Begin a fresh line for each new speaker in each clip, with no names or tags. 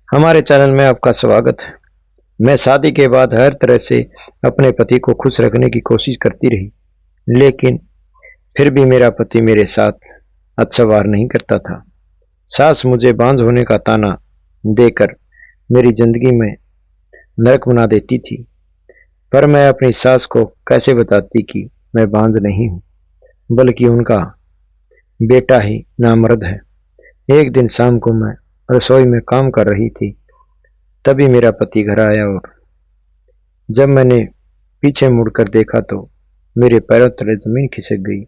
हमारे चैनल में आपका स्वागत है। मैं शादी के बाद हर तरह से अपने पति को खुश रखने की कोशिश करती रही, लेकिन फिर भी मेरा पति मेरे साथ अच्छा व्यवहार नहीं करता था। सास मुझे बांझ होने का ताना देकर मेरी जिंदगी में नरक बना देती थी, पर मैं अपनी सास को कैसे बताती कि मैं बांझ नहीं हूँ, बल्कि उनका बेटा ही नामर्द है। एक दिन शाम को मैं रसोई में काम कर रही थी, तभी मेरा पति घर आया और जब मैंने पीछे मुड़कर देखा तो मेरे पैरों तले जमीन खिसक गई,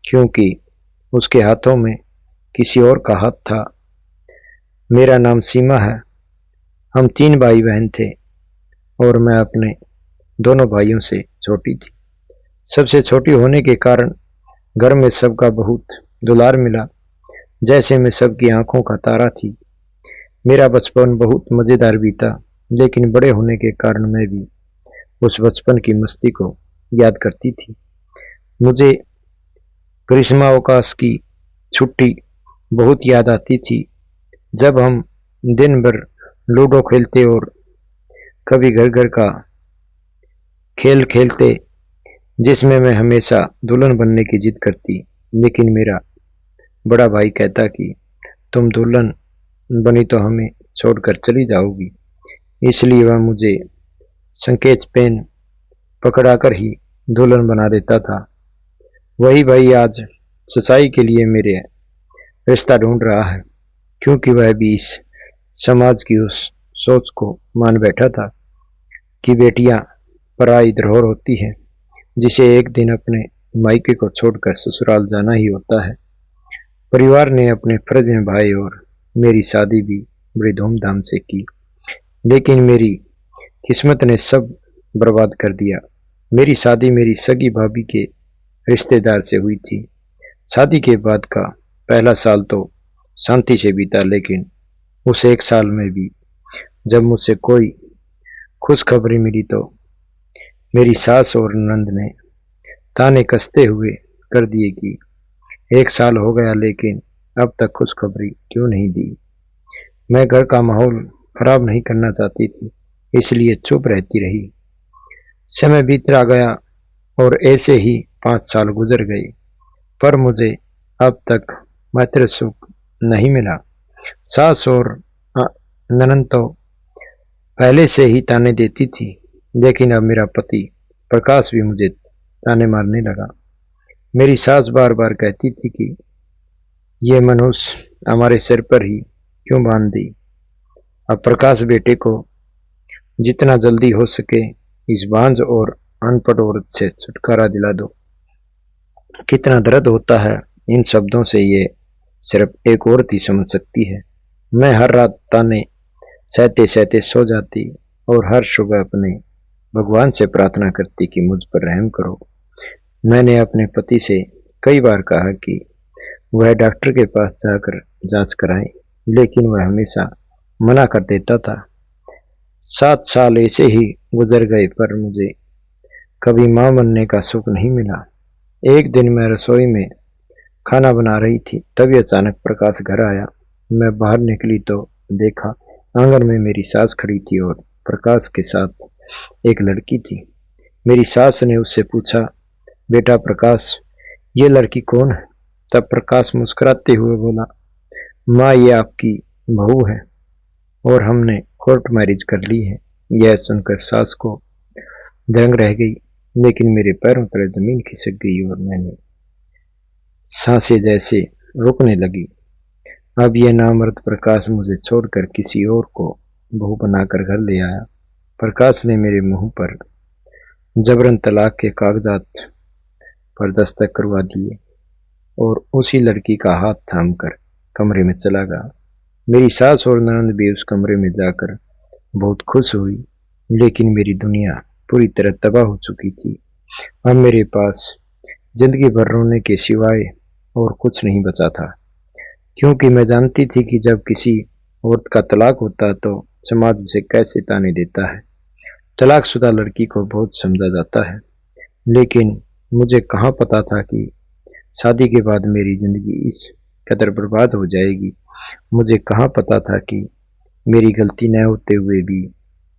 क्योंकि उसके हाथों में किसी और का हाथ था। मेरा नाम सीमा है। हम 3 भाई बहन थे और मैं अपने दोनों भाइयों से छोटी थी। सबसे छोटी होने के कारण घर में सबका बहुत दुलार मिला, जैसे मैं सबकी आंखों का तारा थी। मेरा बचपन बहुत मजेदार बीता, लेकिन बड़े होने के कारण मैं भी उस बचपन की मस्ती को याद करती थी। मुझे ग्रीष्मावकाश की छुट्टी बहुत याद आती थी, जब हम दिन भर लूडो खेलते और कभी घर घर का खेल खेलते, जिसमें मैं हमेशा दुल्हन बनने की जिद करती, लेकिन मेरा बड़ा भाई कहता कि तुम दुल्हन बनी तो हमें छोड़कर चली जाओगी। इसलिए वह मुझे संकेत पेन पकड़ाकर ही दुल्हन बना देता था। वही भाई आज सच्चाई के लिए मेरे रिश्ता ढूंढ रहा है, क्योंकि वह भी इस समाज की उस सोच को मान बैठा था कि बेटियां पराई धरोहर होती है, जिसे एक दिन अपने मायके को छोड़कर ससुराल जाना ही होता है। परिवार ने अपने फर्ज निभाए और मेरी शादी भी बड़ी धूमधाम से की, लेकिन मेरी किस्मत ने सब बर्बाद कर दिया। मेरी शादी मेरी सगी भाभी के रिश्तेदार से हुई थी। शादी के बाद का पहला साल तो शांति से बीता, लेकिन उस एक साल में भी जब मुझसे कोई खुशखबरी मिली तो मेरी सास और ननद ने ताने कसते हुए कर दिए कि एक साल हो गया, लेकिन अब तक खुशखबरी क्यों नहीं दी। मैं घर का माहौल खराब नहीं करना चाहती थी, इसलिए चुप रहती रही। समय बीतता गया और ऐसे ही 5 साल गुजर गए, पर मुझे अब तक मातृ सुख नहीं मिला। सास और ननद तो पहले से ही ताने देती थी, लेकिन अब मेरा पति प्रकाश भी मुझे ताने मारने लगा। मेरी सास बार बार कहती थी कि ये मनुष्य हमारे सिर पर ही क्यों बांध दी। अब प्रकाश बेटे को जितना जल्दी हो सके इस बांझ और अनपढ़ औरत से छुटकारा दिला दो। कितना दर्द होता है इन शब्दों से, ये सिर्फ एक औरत ही समझ सकती है। मैं हर रात ताने सहते सहते सो जाती और हर सुबह अपने भगवान से प्रार्थना करती कि मुझ पर रहम करो। मैंने अपने पति से कई बार कहा कि वह डॉक्टर के पास जाकर जांच कराए, लेकिन वह हमेशा मना कर देता था। 7 साल ऐसे ही गुजर गए, पर मुझे कभी मां बनने का सुख नहीं मिला। एक दिन मैं रसोई में खाना बना रही थी, तभी अचानक प्रकाश घर आया। मैं बाहर निकली तो देखा आंगन में मेरी सास खड़ी थी और प्रकाश के साथ एक लड़की थी। मेरी सास ने उससे पूछा, बेटा प्रकाश, ये लड़की कौन है? तब प्रकाश मुस्कुराते हुए बोला, माँ, ये आपकी बहू है और हमने कोर्ट मैरिज कर ली है। यह सुनकर सास को दंग रह गई, लेकिन मेरे पैरों तले जमीन खिसक गई और मैंने सांसें जैसे रुकने लगी। अब यह नामर्द प्रकाश मुझे छोड़कर किसी और को बहू बनाकर घर ले आया। प्रकाश ने मेरे मुंह पर जबरन तलाक के कागजात पर दस्तखत करवा दिए और उसी लड़की का हाथ थामकर कमरे में चला गया। मेरी सास और ननद भी उस कमरे में जाकर बहुत खुश हुई, लेकिन मेरी दुनिया पूरी तरह तबाह हो चुकी थी। अब मेरे पास जिंदगी भर रोने के सिवाय और कुछ नहीं बचा था, क्योंकि मैं जानती थी कि जब किसी औरत का तलाक होता तो समाज उसे कैसे ताने देता है। तलाकशुदा लड़की को बहुत समझा जाता है, लेकिन मुझे कहाँ पता था कि शादी के बाद मेरी जिंदगी इस कदर बर्बाद हो जाएगी। मुझे कहाँ पता था कि मेरी गलती न होते हुए भी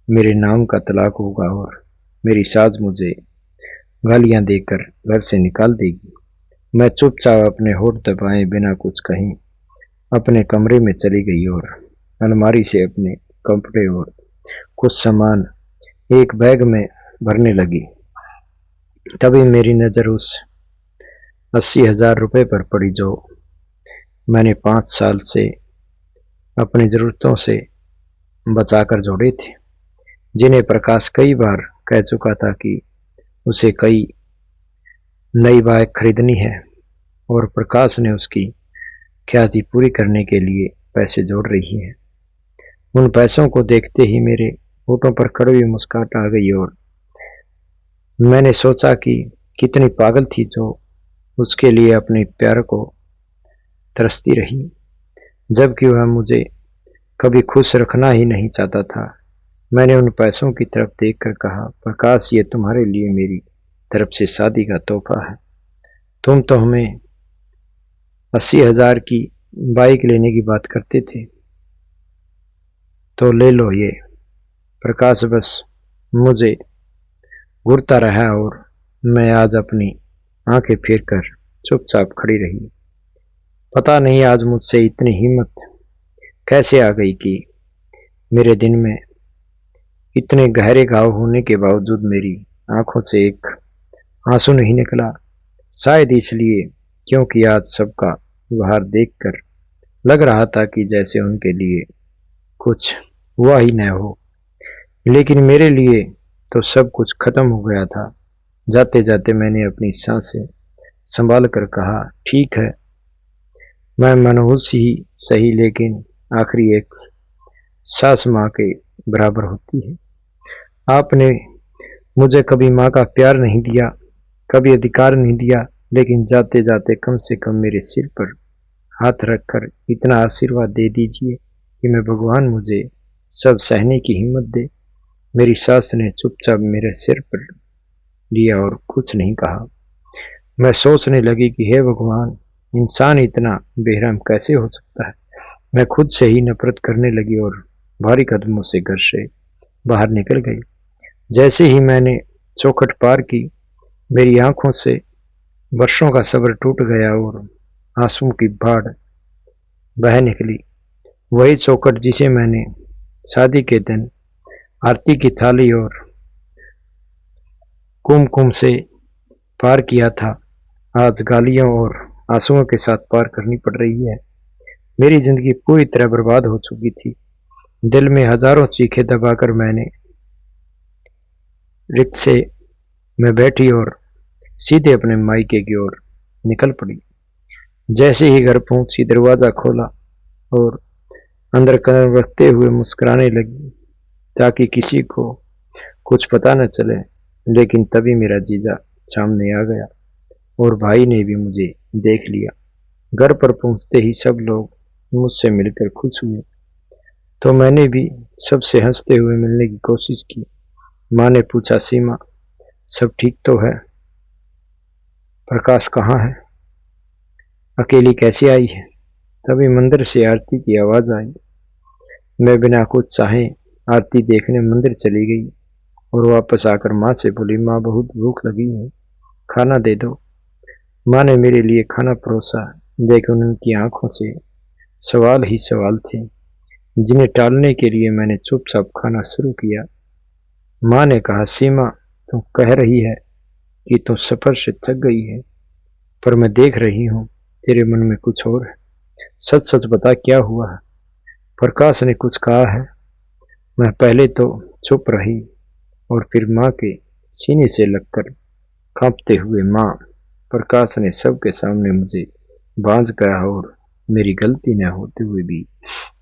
मेरे नाम का तलाक होगा और मेरी सास मुझे गालियां देकर घर से निकाल देगी। मैं चुपचाप अपने होठ दबाए बिना कुछ कहीं अपने कमरे में चली गई और अलमारी से अपने कपड़े और कुछ सामान एक बैग में भरने लगी। तभी मेरी नज़र उस 80,000 रुपये पर पड़ी जो मैंने 5 साल से अपनी ज़रूरतों से बचाकर जोड़े थे, जिन्हें प्रकाश कई बार कह चुका था कि उसे कई नई बाइक खरीदनी है और प्रकाश ने उसकी ख्याति पूरी करने के लिए पैसे जोड़ रही है। उन पैसों को देखते ही मेरे होठों पर कड़वी मुस्कान आ गई और मैंने सोचा कि कितनी पागल थी जो उसके लिए अपने प्यार को तरसती रही, जबकि वह मुझे कभी खुश रखना ही नहीं चाहता था। मैंने उन पैसों की तरफ देखकर कहा, प्रकाश, ये तुम्हारे लिए मेरी तरफ से शादी का तोहफा है। तुम तो हमें 80,000 की बाइक लेने की बात करते थे, तो ले लो ये। प्रकाश बस मुझे घूरता रहा और मैं आज अपनी आंखें फेर कर चुपचाप खड़ी रही। पता नहीं आज मुझसे इतनी हिम्मत कैसे आ गई कि मेरे दिन में इतने गहरे घाव होने के बावजूद मेरी आंखों से एक आंसू नहीं निकला। शायद इसलिए क्योंकि आज सबका व्यवहार देखकर लग रहा था कि जैसे उनके लिए कुछ हुआ ही न हो, लेकिन मेरे लिए तो सब कुछ खत्म हो गया था। जाते जाते मैंने अपनी सांसें संभाल कर कहा, ठीक है, मैं मनहूस ही सही, लेकिन आखिरी एक सास माँ के बराबर होती है। आपने मुझे कभी माँ का प्यार नहीं दिया, कभी अधिकार नहीं दिया, लेकिन जाते जाते कम से कम मेरे सिर पर हाथ रखकर इतना आशीर्वाद दे दीजिए कि मैं भगवान मुझे सब सहने की हिम्मत दे। मेरी सास ने चुपचाप मेरे सिर पर लिया और कुछ नहीं कहा। मैं सोचने लगी कि हे भगवान, इंसान इतना बेरहम कैसे हो सकता है। मैं खुद से ही नफरत करने लगी और भारी कदमों से घर से बाहर निकल गई। जैसे ही मैंने चौखट पार की, मेरी आंखों से वर्षों का सब्र टूट गया और आंसुओं की बाढ़ बह निकली। वही चौखट जिसे मैंने शादी के दिन आरती की थाली और कुमकुम से पार किया था, आज गालियों और आंसुओं के साथ पार करनी पड़ रही है। मेरी जिंदगी पूरी तरह बर्बाद हो चुकी थी। दिल में हजारों चीखें दबाकर मैंने रिक्शे में बैठी और सीधे अपने मायके की ओर निकल पड़ी। जैसे ही घर पहुंची, दरवाजा खोला और अंदर कदम रखते हुए मुस्कुराने लगी ताकि किसी को कुछ पता न चले, लेकिन तभी मेरा जीजा सामने आ गया और भाई ने भी मुझे देख लिया। घर पर पहुंचते ही सब लोग मुझसे मिलकर खुश हुए, तो मैंने भी सबसे हंसते हुए मिलने की कोशिश की। माँ ने पूछा, सीमा, सब ठीक तो है? प्रकाश कहाँ है? अकेली कैसे आई है? तभी मंदिर से आरती की आवाज आई। मैं बिना कुछ चाहे आरती देखने मंदिर चली गई और वापस आकर माँ से बोली, माँ, बहुत भूख लगी है, खाना दे दो। माँ ने मेरे लिए खाना परोसा, लेकिन उनकी आंखों से सवाल ही सवाल थे, जिन्हें टालने के लिए मैंने चुपचाप खाना शुरू किया। माँ ने कहा, सीमा, तुम कह रही है कि तुम सफर से थक गई है, पर मैं देख रही हूँ तेरे मन में कुछ और है। सच सच बता, क्या हुआ है? प्रकाश ने कुछ कहा है? मैं पहले तो चुप रही और फिर माँ के सीने से लगकर कांपते हुए माँ प्रकाश ने सबके सामने मुझे बांझ गया और मेरी गलती न होते हुए भी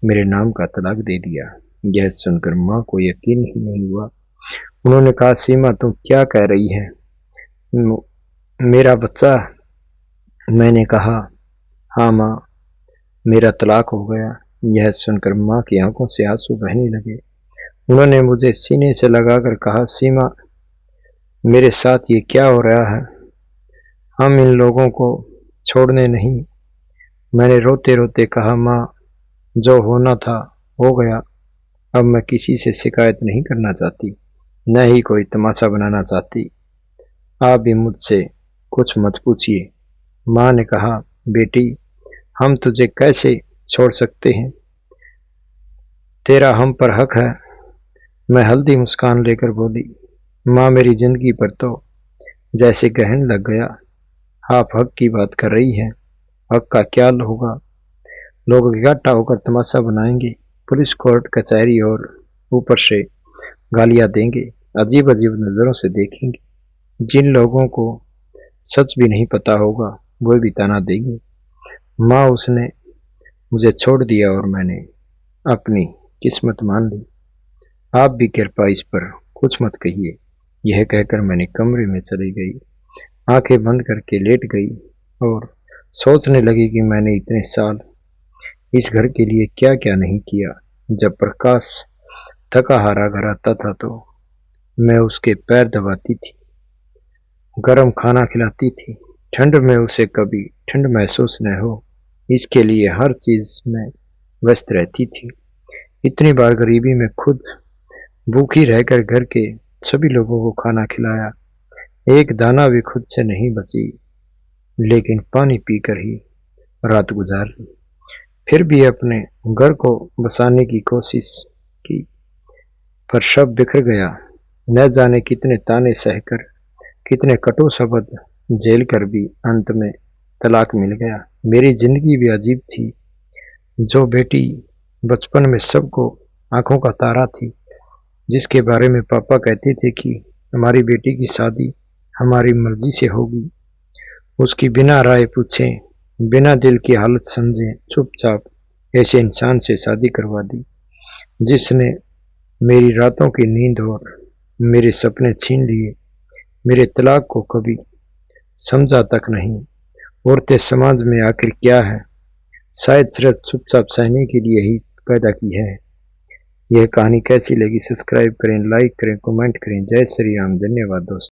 मेरे नाम का तलाक दे दिया। यह सुनकर माँ को यकीन ही नहीं हुआ। उन्होंने कहा, सीमा, तुम क्या कह रही है? मेरा बच्चा? मैंने कहा, हाँ माँ, मेरा तलाक हो गया। यह सुनकर माँ की आंखों से आंसू बहने लगे। उन्होंने मुझे सीने से लगाकर कहा, सीमा, मेरे साथ ये क्या हो रहा है? हम इन लोगों को छोड़ने नहीं। मैंने रोते रोते कहा, माँ, जो होना था हो गया। अब मैं किसी से शिकायत नहीं करना चाहती, न ही कोई तमाशा बनाना चाहती। आप भी मुझसे कुछ मत पूछिए। माँ ने कहा, बेटी, हम तुझे कैसे छोड़ सकते हैं, तेरा हम पर हक है। मैं हल्दी मुस्कान लेकर बोली, माँ, मेरी जिंदगी पर तो जैसे ग्रहण लग गया। आप हक की बात कर रही है, हक का क्या होगा? लोग इकट्ठा होकर तमाशा बनाएंगे, पुलिस कोर्ट कचहरी और ऊपर से गालियां देंगे, अजीब अजीब नजरों से देखेंगे। जिन लोगों को सच भी नहीं पता होगा वो भी ताना देंगे। माँ, उसने मुझे छोड़ दिया और मैंने अपनी किस्मत मान ली। आप भी कृपया इस पर कुछ मत कहिए। यह कहकर मैंने कमरे में चली गई, आंखें बंद करके लेट गई और सोचने लगी कि मैंने इतने साल इस घर के लिए क्या क्या नहीं किया। जब प्रकाश थका हारा घर आता था तो मैं उसके पैर दबाती थी, गरम खाना खिलाती थी, ठंड में उसे कभी ठंड महसूस न हो इसके लिए हर चीज में व्यस्त रहती थी। इतनी बार गरीबी में खुद भूखी रहकर घर के सभी लोगों को खाना खिलाया, एक दाना भी खुद से नहीं बची, लेकिन पानी पीकर ही रात गुजार ली। फिर भी अपने घर को बसाने की कोशिश की, पर सब बिखर गया। न जाने कितने ताने सहकर, कितने कटु शब्द झेल कर भी अंत में तलाक मिल गया। मेरी जिंदगी भी अजीब थी। जो बेटी बचपन में सबको आंखों का तारा थी, जिसके बारे में पापा कहते थे कि हमारी बेटी की शादी हमारी मर्जी से होगी, उसकी बिना राय पूछे, बिना दिल की हालत समझे चुपचाप ऐसे इंसान से शादी करवा दी, जिसने मेरी रातों की नींद और मेरे सपने छीन लिए। मेरे तलाक को कभी समझा तक नहीं। औरतें समाज में आखिर क्या है? शायद सिर्फ चुपचाप सहने के लिए ही पैदा की है। यह कहानी कैसी लगी? सब्सक्राइब करें, लाइक करें, कमेंट करें। जय श्री राम। धन्यवाद दोस्तों।